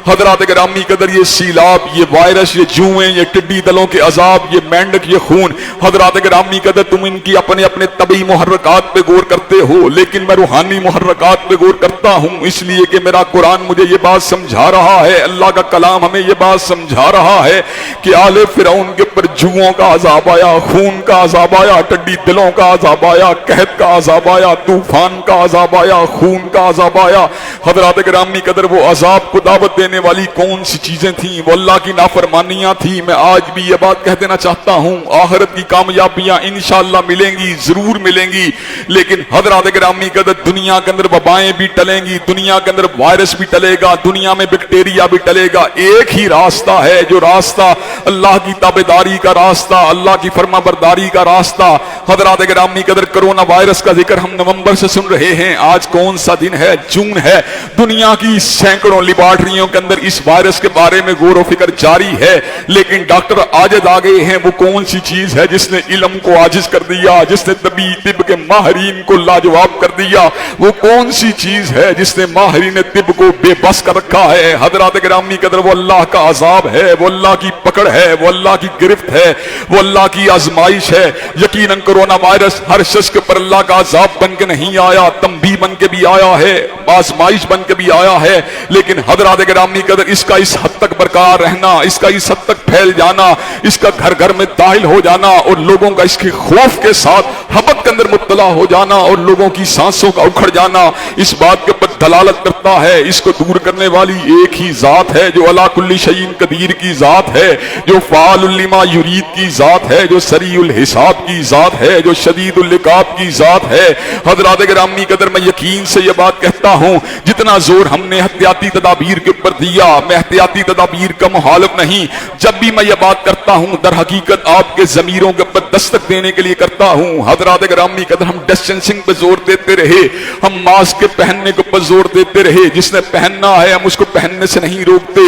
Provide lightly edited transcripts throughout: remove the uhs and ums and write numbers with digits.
حضرات گرامی قدر یہ سیلاب، یہ وائرس، یہ جوئیں، یہ ٹڈی دلوں کے عذاب، یہ مینڈک، یہ خون، حضرات گرامی قدر تم ان کی اپنے اپنے طبعی محرکات پہ غور کرتے ہو، لیکن میں روحانی محرکات پہ غور کرتا ہوں، اس لیے کہ میرا قرآن مجھے یہ بات سمجھا رہا ہے، اللہ کا کلام ہمیں یہ بات سمجھا رہا ہے کہ آل فرعون کے پر جوؤں کا عذاب آیا، خون کا عذاب آیا، ٹڈی دلوں کا عذاب آیا، قحط کا عذاب آیا، طوفان کا عذاب آیا، خون کا عذاب آیا۔ حضرات گرامی قدر وہ عذاب کو دعوت دینے والی کون سی چیزیں تھیں؟ وہ اللہ کی نافرمانیاں تھیں۔ میں آج بھی یہ بات کہہ دینا چاہتا ہوں، آخرت کی کامیابیاں انشاءاللہ ملیں گی، ضرور ملیں گی، لیکن حضرات گرامی قدر دنیا کے اندر وبائیں بھی ٹلیں گی، دنیا کے اندر وائرس بھی ٹلے گا، دنیا میں بیکٹیریا بھی ٹلے گا۔ ایک ہی راستہ ہے، جو راستہ اللہ کی تابعداری کا راستہ، اللہ کی فرما برداری کا راستہ۔ حضرات گرامی قدر کرونا وائرس کا ذکر ہم نومبر سے سن رہے ہیں، آج کون سا دن ہے؟ جون ہے۔ دنیا کی سینکڑوں لیبارٹریوں کے اندر اس وائرس کے بارے میں غور و فکر جاری ہے، لیکن ڈاکٹر عاجز آ گئے ہیں۔ وہ کون سی چیز ہے جس نے علم کو عاجز کر دیا، جس نے طب کے ماہرین کو لاجواب کر دیا؟ وہ کون سی چیز ہے جس نے ماہرین طب کو بے بس کر رکھا ہے؟ حضرات گرامی قدر وہ اللہ کا عذاب ہے، وہ اللہ کی پکڑ ہے، وہ اللہ کی گرفت ہے، وہ اللہ کی آزمائش ہے۔ یقیناً کرونا وائرس ہر شخص کے پر اللہ کا عذاب بن کے نہیں آیا، تنبیہ بن کے بھی آیا ہے، آزمائش بن کے بھی آیا ہے، لیکن حضرات گرامی قدر اس کا اس حد تک برقرار رہنا، اس کا اس حد تک پھیل جانا، اس کا گھر گھر میں داخل ہو جانا اور لوگوں کا اس کے خوف کے ساتھ حبت کے اندر مبتلا ہو جانا اور لوگوں کی سانسوں کا اکھڑ جانا، اس بات کے اوپر دلالت کرتا ہے اس کو دور کرنے والی ایک ہی ذات ہے، جو علی کل شیء قدیر کی ذات ہے، جو فعال لما یرید کی ذات ہے، جو سریع الحساب کی ذات ہے، جو شدید العقاب کی ذات ہے۔ حضرات گرامی قدر میں یقین سے یہ بات کہتا ہوں، جتنا زور ہم نے احتیاطی تدابیر کے اوپر دیا، میں احتیاطی تدابیر کا مخالف نہیں، جب بھی میں یہ بات کرتا ہوں در حقیقت آپ کے ضمیروں کے اوپر دستک دینے کے لیے کرتا ہوں۔ حضرات گرامی قدر ہم ڈسٹینسنگ پہ زور دیتے رہے، ہم ماسک کے پہننے کے اوپر زور دیتے رہے، جس نے پہننا ہے ہم اس کو پہننے سے نہیں روکتے۔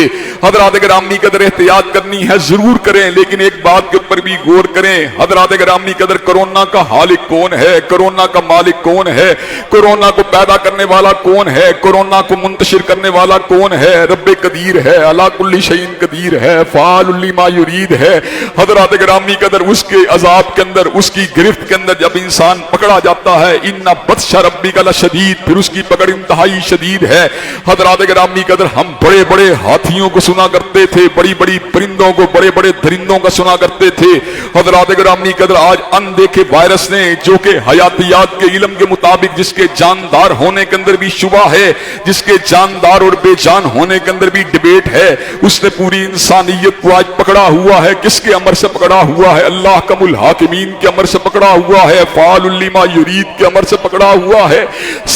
حضرات گرامی قدر احتیاط کرنی ہے ضرور کریں، لیکن ایک بات کے اوپر بھی غور کریں، حضرات گرامی قدر کرونا کا خالق کون ہے؟ کرونا کا مالک کون ہے؟ کرونا کو پیدا کرنے والا کون ہے؟ کرونا کو منتشر کرنے والا کون ہے؟ رب قدیر ہے، علی کل شیء قدیر ہے، فعال لما یرید ہے۔ حضرات گرامی قدر اس کے عذاب کے اندر، اس کی گرفت کے اندر جب انسان پکڑا جاتا ہے، ان بطش ربک لشدید، پھر اس کی پکڑ انتہائی شدید ہے۔ حضرات گرامی قدر ہم بڑے بڑے ہاتھیوں کو سنا کرتے تھے، بڑی بڑی پرندوں کو، بڑے بڑے درندوں کا سنا کرتے تھے۔ حضرات گرامی قدر آج اندیکھے وائرس نے، جو کہ حیاتیات کے علم کے مطابق جس کے جاندار ہونے کے اندر بھی شبہ ہے، جس کے جاندار اور بے جان ہونے کے اندر بھی ڈیبیٹ ہے، اس نے پوری انسانیت کو آج پکڑا ہوا ہے۔ کس کے امر سے پکڑا ہوا ہے؟ اللہ کم الحاکمین کے امر سے پکڑا ہوا ہے، فعال لما یرید کے امر سے پکڑا ہوا ہے،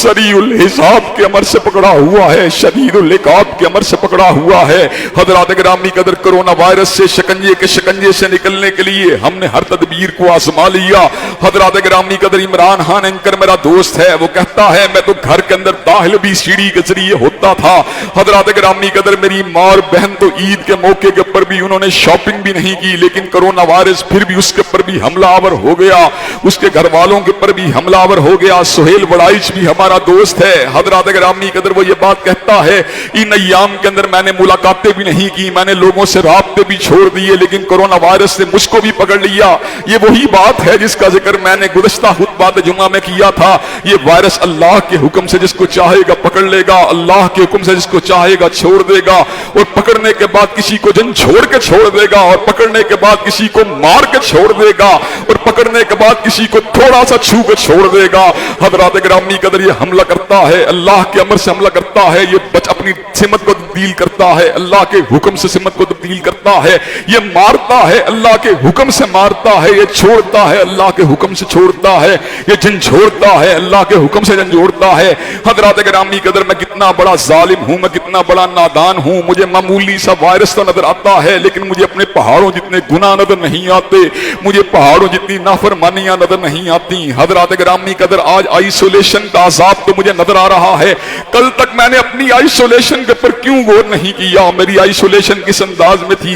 سریع الحساب کے امر سے پکڑا ہوا ہے، شدید العقاب کے امر سے پکڑا ہوا ہے۔ حضرات گرامی قدر کرونا وائرس سے شکنجے کے شکنجے سے نکلنے کے لیے ہم نے ہر تدبیر کو آزما لیا۔ حضرات گرامی قدر عمران خان اینکر میرا دوست ہے، وہ کہتا ہے میں تو گھر کے اندر داخل بھی سیڑھی کے ذریعے ہوتا تھا۔ حضرات گرامی قدر میری ماں اور بہن تو عید کے موقع کے اوپر بھی انہوں نے شاپنگ بھی نہیں کی، لیکن کرونا وائرس پھر بھی اس کے اوپر بھی حملہ آور ہو گیا، اس کے گھر والوں کے اوپر بھی حملہ آور ہو گیا۔ سہیل وڑائچ بھی ہمارا دوست ہے، حضرات گرامی قدر وہ یہ بات کہتا ہے ان ایام کے اندر میں نے ملاقاتیں بھی نہیں کی، میں نے لوگوں سے رابطے بھی چھوڑ دیے، لیکن کرونا وائرس نے مجھ کو بھی پکڑ لیا۔ یہ وہی بات ہے جس کا ذکر میں نے گزشتہ خطبہ جمعہ میں کیا تھا، یہ وائرس اللہ کے حکم سے جس کو چاہے گا پکڑ لے گا، اللہ کے حکم سے جس کو چاہے گا چھوڑ دے گا، اور پکڑنے کے بعد کسی کو جھنجھوڑ کے چھوڑ دے گا، اور پکڑنے کے بعد کسی کو مار کے چھوڑ دے گا، اور پکڑنے کے بعد کسی کو تھوڑا سا چھو کے چھوڑ دے گا۔ حضرات گرامی قدر یہ حملہ کرتا ہے، اللہ کے امر سے حملہ کرتا ہے، یہ اپنی سمت کو تبدیل کرتا ہے، اللہ کے حکم سے سمت کو تبدیل کرتا ہے، یہ مارتا ہے، اللہ کے حکم سے مارتا ہے، یہ چھوڑتا ہے، اللہ کے حکم سے چھوڑتا ہے، یہ جھنجھوڑتا ہے، اللہ کے حکم سے جھنجھوڑتا ہے۔ حضرات گرامی قدر میں کتنا بڑا ظالم ہوں، میں کتنا بڑا نادان ہوں، مجھے معمولی سا وائرس تو نظر آتا ہے، لیکن مجھے اپنے پہاڑوں جتنے گناہ نظر نہیں آتے، مجھے پہاڑوں جتنی نافرمانیاں نظر نہیں آتی۔ حضرات گرامی قدر آج آئسولیشن کا عذاب تو مجھے نظر آ رہا ہے، کل تک میں نے اپنی آئسولیشن کے پر کیوں غور نہیں کیا؟ میری آئسولیشن کس انداز میں تھی؟